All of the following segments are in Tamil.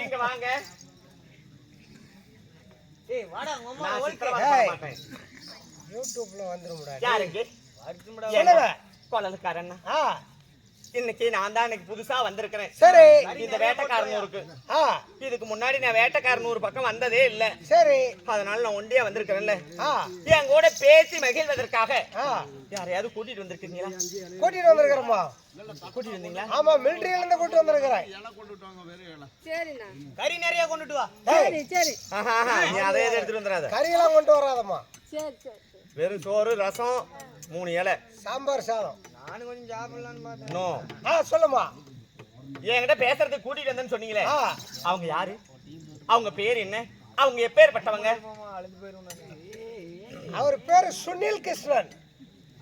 இங்க வாங்க. ஏய் வாடா மாமா நான் ஓல்கே. மாட்டேன். யூடியூப்ல வந்துரும்டா. யாருங்க? வருதும்டா. சொல்லுங்க. கொள்ளக்காரன். இன்னைக்கு நான் தான் புதுசா வந்திருக்கிறேன். சரி. இந்த வேட்டைக்காரனூருக்கு. இதுக்கு முன்னாடி நான் வேட்டைக்காரனூர் பக்கம் வந்ததே இல்ல. சரி. அதனால நான் ஒண்டியா வந்திருக்கிறேன்ல. என் கூட பேசி மகிழ்வதற்காக யாரையாவது கூட்டிட்டு வந்திருக்கீங்களா? கூட்டிட்டு வந்திருக்கிறோமா? கூட்டிட்டு வந்தீங்களா? ஆமா, மிலிட்டரியில இருந்து கூட்டிட்டு வந்திருக்கிறேன். சரிண்ணா. கறி நிறைய கொண்டுட்டு வா. சரி சரி. நீ அதே எடுத்துட்டு வந்துடாத. கறியெல்லாம் கொண்டு வராதம்மா. சரி சரி. வெறும் சோறு, ரசம், 3 இலை, சாம்பார் சாதம். நானும் கொஞ்சம் சாப்பிடலாம்னு பார்த்தேன். நோ. சொல்லுமா. என்கிட்ட பேசுறதுக்கு கூட்டிட்டு வந்தேன்னு சொன்னீங்களே, அவங்க யாரு? அவங்க பேர் என்ன? அவங்க எப்பேற்பட்டவங்க? அழுது போயிருவோம். அவர் பேரு சுனில் கிருஷ்ணன்.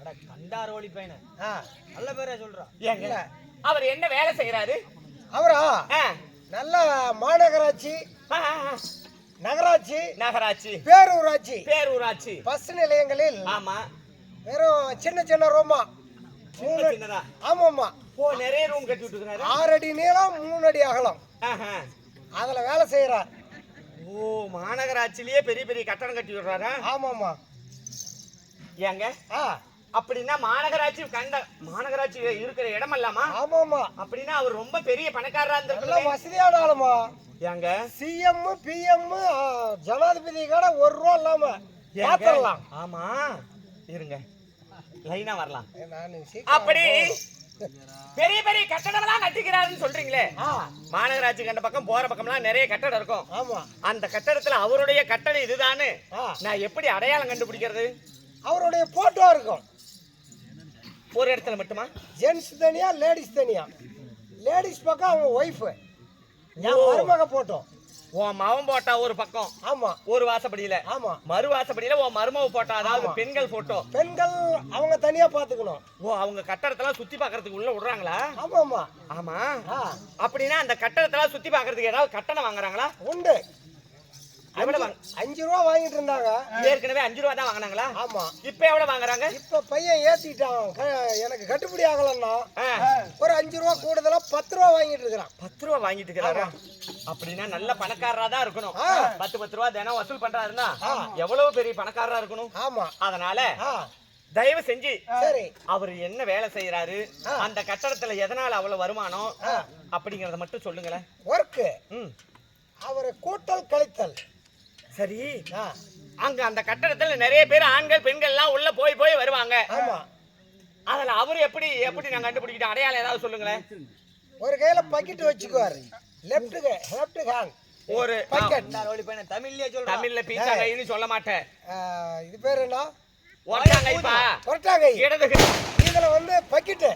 அட கண்டார் ஓலி பையன. நல்ல பேரா சொல்றா. ஏங்க அவர் என்ன வேலை செய்யறாரு? அவரா நல்ல மாநகராட்சி, நகராட்சி, நகராட்சி, பேரூராட்சி, பேரூராட்சி பஸ் நிலையங்களில் ஆமா வெறும் சின்ன சின்ன ரூமா. சின்னதா. ஆமாமா. ஓ, நிறைய ரூம் கட்டி விட்டுருக்காரு. 6 அடி நீளம் 3 அடி அகலம். அதுல வேலை செய்யறார். ஓ, மாநகராட்சியிலேயே பெரிய பெரிய கட்டடம் கட்டி விடுறாரா? ஆமாமா. ஏங்க அப்படின்னா மாநகராட்சி இருக்கிற இடம் இல்லாமா? ஆமாமா. அப்படின்னா அவர் ரொம்ப பெரிய பணக்காரரா எல்லாம் இருந்திருக்காரு. வசதியான ஆளுமா. ஏங்க சிஎம் பிஎம் ஜனாதிபதி கூட 1 ரூபா இல்லாம ஏத்தலாம். ஆமா, இருங்க லைனா வரலாம். நான் அப்படி பெரிய பெரிய கட்டடம் எல்லாம் கட்டிக்கிறாருன்னு சொல்றீங்களே, மாநகராட்சி கண்ட பக்கம் போற பக்கம்லாம் நிறைய கட்டடம் இருக்கும். ஆமா. அந்த கட்டடத்துல அவருடைய கட்டடம் இதுதானு நான் எப்படி அடையாளம் கண்டுபிடிக்கிறது? அவருடைய போட்டோ இருக்கும். ஒரு இடத்துல மட்டுமா? ஜென்ஸ் தனியா, லேடிஸ் தனியா. லேடிஸ் பக்கம் அவங்க ஒய்ஃப், என் மருமக போட்டோ. உன் மகன் போட்டா ஒரு பக்கம், ஆமா, ஒரு வாசப்படியில. ஆமா. மறு வாசப்படியில உன் மருமக போட்டா, அதாவது பெண்கள் போட்டோ. பெண்கள் அவங்க தனியா பாத்துக்கணும். ஓ, அவங்க கட்டடத்தெல்லாம் சுத்தி பாக்குறதுக்கு உள்ள விடுறாங்களா? ஆமாமா. ஆமா. அப்படின்னா அந்த கட்டடத்தெல்லாம் சுத்தி பாக்குறதுக்கு ஏதாவது கட்டணம் வாங்குறாங்களா? உண்டு. 5 ரூபா வாங்கிட்டு இருந்தாங்க. ஏற்கனவே 5 ரூபா தான் வாங்கினாங்களா? ஆமா. இப்ப எவ்வளவு வாங்குறாங்க? இப்ப பையன் ஏத்திட்டான். எனக்கு கட்டுப்படி ஆகலன்னா ஒரு 5 ரூபா கூடுதலா 10 ரூபா வாங்கிட்டு இருக்கிறான். 10 ரூபா வாங்கிட்டு இருக்கிறாரா? அப்படின்னா நல்ல பணக்காரரா தான் இருக்கணும். 10 ரூபா தினம் வசூல் பண்றாருன்னா எவ்வளவு பெரிய பணக்காரரா இருக்கணும். ஆமா. அதனால தயவு செஞ்சு சரி, அவர் என்ன வேலை செய்யறாரு, அந்த கட்டடத்துல எதனால அவ்வளவு வருமானம் அப்படிங்கறத மட்டும் சொல்லுங்களேன். ஒர்க் அவரை கூட்டல் கழித்தல். சரி, அங்க அந்த கட்டடத்துல நிறைய பேர் ஆண்கள் பெண்கள் எல்லாம் உள்ள போய் வருவாங்க. ஆமா. அதுல அவரு எப்படி நான் கண்டுபிடிக்கிட்டேன்? அடையாளம் ஏதாவது சொல்லுங்களேன். ஒரு கையில பக்கெட் வச்சுக்குவாரு. லெஃப்ட் ஹேண்ட் ஒரு பக்கெட். ஓலி பையன தமிழ்லயே சொல்றா. தமிழ்ல பீச்சா கைன்னு சொல்ல மாட்டேன். இது பேரு என்ன? ஒரட்டாங்கைப்பா. ஒரட்டாங்கை. இடது கை. இதுல வந்து பக்கெட்.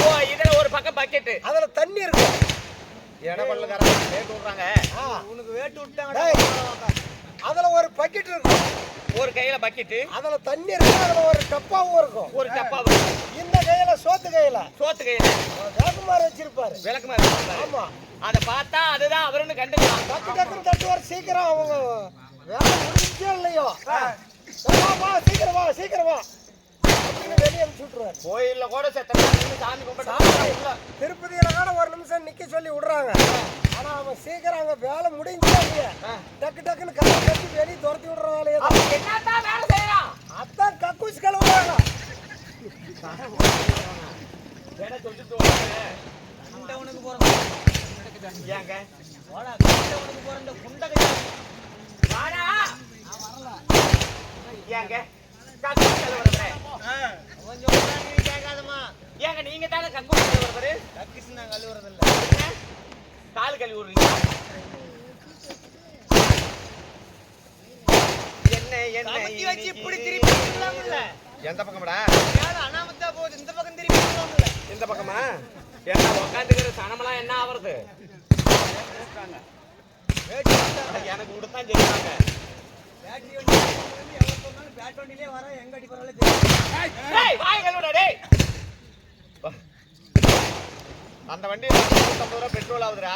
ஓ, இதுல ஒரு பக்கம் பக்கெட். அதுல தண்ணி இருக்கு. எடபள்ளக்காரங்க வேட்டு விடுறாங்க. உனக்கு வேட்டு விட்டாங்கடா. அதுல ஒரு பக்கெட் இருக்கும். ஒரு கையில பக்கெட், அதுல தண்ணி இருக்கு. அதுல ஒரு டப்பாவும் இருக்கும். ஒரு டப்பா. இந்த கையில சோத்து கையில விளக்குமாறு வச்சிருப்பாரு. விளக்குமாறு. ஆமா. அத பார்த்தா அதுதான் அவருன்னு கண்டுக்கலாம். டக்குன்னு தட்டுவார். சீக்கிரம் அவங்க வேலை முடிஞ்சே இல்லையோ, சீக்கிரம் வா அப்படின்னு வெளியே அனுப்பிச்சு விட்டுருவாரு. கோயில்ல கூட சாமி கும்பிட்டு திருப்பதியில கூட 1 நிமிஷம் நிக்க சொல்லி விடுறாங்க. ஆனா அவன் சீக்கிரம் அங்க வேலை முடிஞ்சே இல்லையா, டக்குன்னு கதை கட்டி வெளியே துரத்தி விடுற வேலையை என்னதான் வேலை செய்யறான். அதான் கக்கூஸ் கழுவுறாங்க. குண்டவனுக்கு போறாங்க. ஏங்க வாடா, குண்டவனுக்கு போற இந்த குண்டகை வாடா. ஏங்க கக்கூஸ் கழுவுறவரே, கொஞ்சம் நீ கேட்காதமா. ஏங்க நீங்க தானே கக்கூஸ் கழுவுறவரு? கக்கிஸ் நான் கழுவுறது இல்ல. கால் கழுவி விடுறீங்க. என்ன கமுத்தி வச்சு இப்படி திருப்பி விடலாம்ல. எந்த பக்கம்டா? யாரு அனாமத்தா போகுது, இந்த பக்கம் திருப்பி விடலாம்ல. இந்த பக்கமா? என்ன உட்காந்துக்கிற சனமெல்லாம் என்ன ஆவறது? எனக்கு விடுத்தான் செய்வாங்க. பேட்டரி வண்டி எவ்வளவு சொன்னாலும் பேட் வண்டியிலே வர எங்க அடி போறாலே தெரியும். வாய் கழுவுடா டேய். அந்த வண்டி 150 ரூபா பெட்ரோல் ஆகுதுடா.